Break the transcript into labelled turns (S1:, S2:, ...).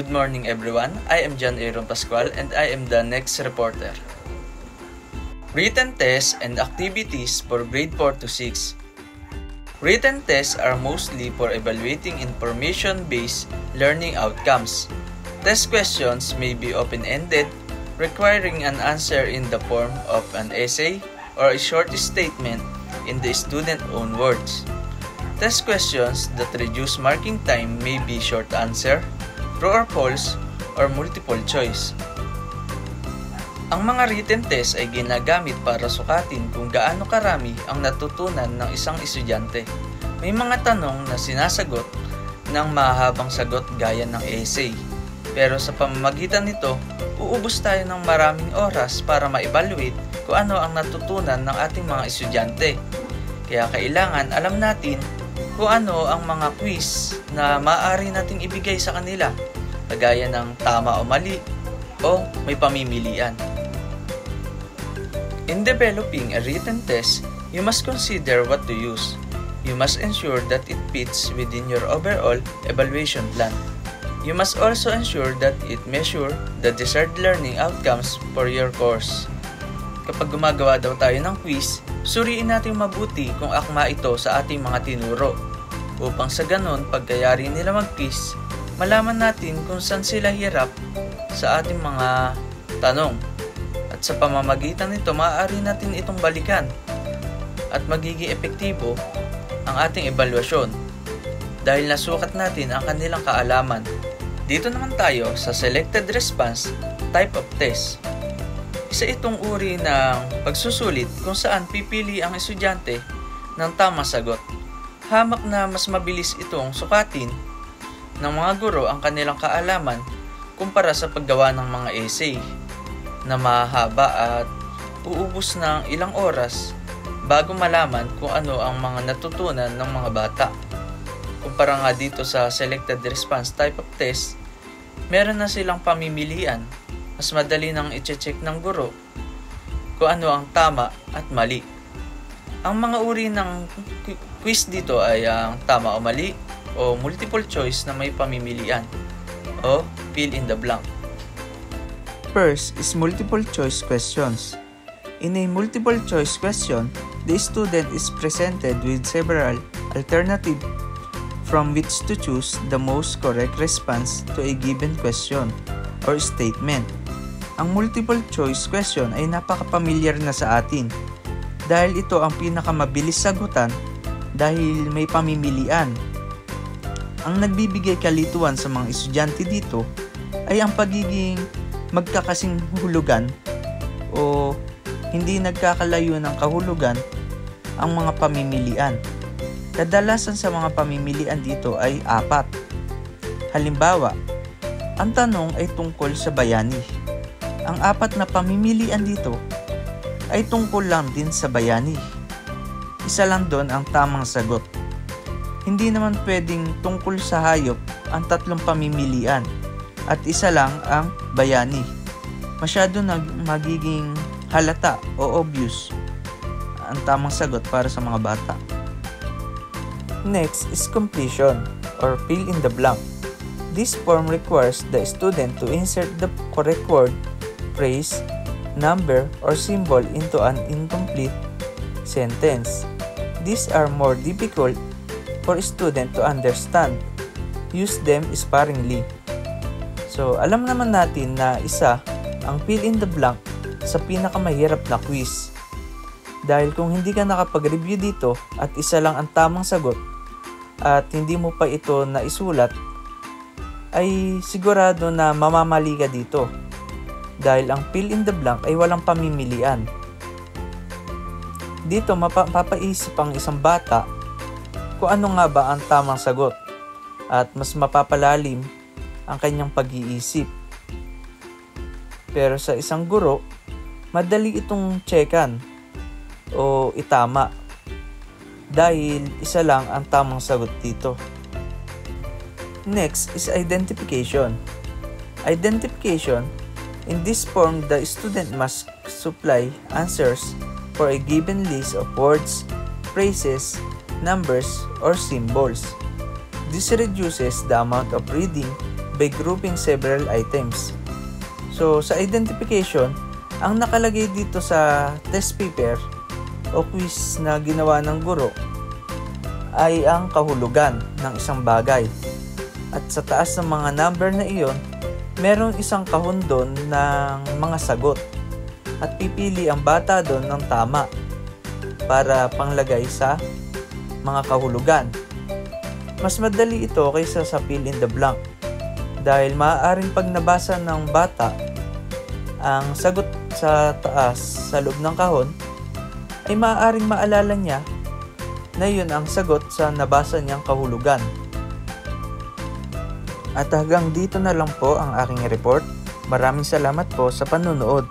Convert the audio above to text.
S1: Good morning everyone, I am John Aaron Pascual and I am the next reporter. Written tests and activities for grade 4 to 6. Written tests are mostly for evaluating information-based learning outcomes. Test questions may be open-ended, requiring an answer in the form of an essay or a short statement in the student's own words. Test questions that reduce marking time may be short answer, true or false, or multiple choice. Ang mga written test ay ginagamit para sukatin kung gaano karami ang natutunan ng isang estudyante. May mga tanong na sinasagot ng mahabang sagot gaya ng essay. Pero sa pamamagitan nito, uubos tayo ng maraming oras para ma-evaluate kung ano ang natutunan ng ating mga estudyante. Kaya kailangan alam natin kung ano ang mga quiz na maaari nating ibigay sa kanila, kagaya ng tama o mali o may pamimilian. In developing a written test, you must consider what to use. You must ensure that it fits within your overall evaluation plan. You must also ensure that it measures the desired learning outcomes for your course. Kapag gumagawa daw tayo ng quiz, suriin natin mabuti kung akma ito sa ating mga tinuro. Upang sa ganon, pagkayari nila mag-quiz, malaman natin kung saan sila hirap sa ating mga tanong. At sa pamamagitan nito, maaari natin itong balikan at magiging epektibo ang ating evaluasyon dahil nasukat natin ang kanilang kaalaman. Dito naman tayo sa selected response type of test. Isa itong uri ng pagsusulit kung saan pipili ang estudyante ng tamang sagot. Hamak na mas mabilis itong sukatin ng mga guro ang kanilang kaalaman kumpara sa paggawa ng mga essay na mahaba at uubos ng ilang oras bago malaman kung ano ang mga natutunan ng mga bata. Kumpara nga dito sa selected response type of test, meron na silang pamimilian. Mas madali nang i-check ng guro kung ano ang tama at mali. Ang mga uri ng quiz dito ay ang tama o mali o multiple choice na may pamimilian o fill in the blank.
S2: First is multiple choice questions. In a multiple choice question, the student is presented with several alternatives from which to choose the most correct response to a given question or statement. Ang multiple choice question ay napaka-familiar na sa atin dahil ito ang pinakamabilis sagutan dahil may pamimilian. Ang nagbibigay kalituan sa mga estudyante dito ay ang pagiging magkakasing hulugan o hindi nagkakalayo ng kahulugan ang mga pamimilian. Kadalasan sa mga pamimilian dito ay 4. Halimbawa, ang tanong ay tungkol sa bayani. Ang 4 na pamimilian dito ay tungkol lang din sa bayani. Isa lang doon ang tamang sagot. Hindi naman pwedeng tungkol sa hayop ang 3 pamimilian at isa lang ang bayani. Masyado magiging halata o obvious ang tamang sagot para sa mga bata. Next is completion or fill in the blank. This form requires the student to insert the correct word, phrase, number, or symbol into an incomplete sentence. These are more difficult for student to understand. Use them sparingly. So, alam naman natin na isa ang fill in the blank sa pinakamahirap na quiz. Dahil kung hindi ka nakapag-review dito at isa lang ang tamang sagot at hindi mo pa ito naisulat, ay sigurado na mamamali ka dito. Dahil ang fill in the blank ay walang pamimilian. Dito mapapaisip ang isang bata kung ano nga ba ang tamang sagot at mas mapapalalim ang kanyang pag-iisip. Pero sa isang guro, madali itong checkan o itama dahil isa lang ang tamang sagot dito. Next is identification. Identification. In this form, the student must supply answers for a given list of words, phrases, numbers, or symbols. This reduces the amount of reading by grouping several items. So, sa identification, ang nakalagay dito sa test paper o quiz na ginawa ng guro ay ang kahulugan ng isang bagay. At sa taas ng mga number na iyon, merong isang kahon doon ng mga sagot. At pipili ang bata doon ng tama para panglagay sa mga kahulugan. Mas madali ito kaysa sa fill in the blank dahil maaaring pag nabasa ng bata ang sagot sa taas sa loob ng kahon ay maaaring maalala niya na yun ang sagot sa nabasa niyang kahulugan. At hanggang dito na lang po ang aking report. Maraming salamat po sa panonood.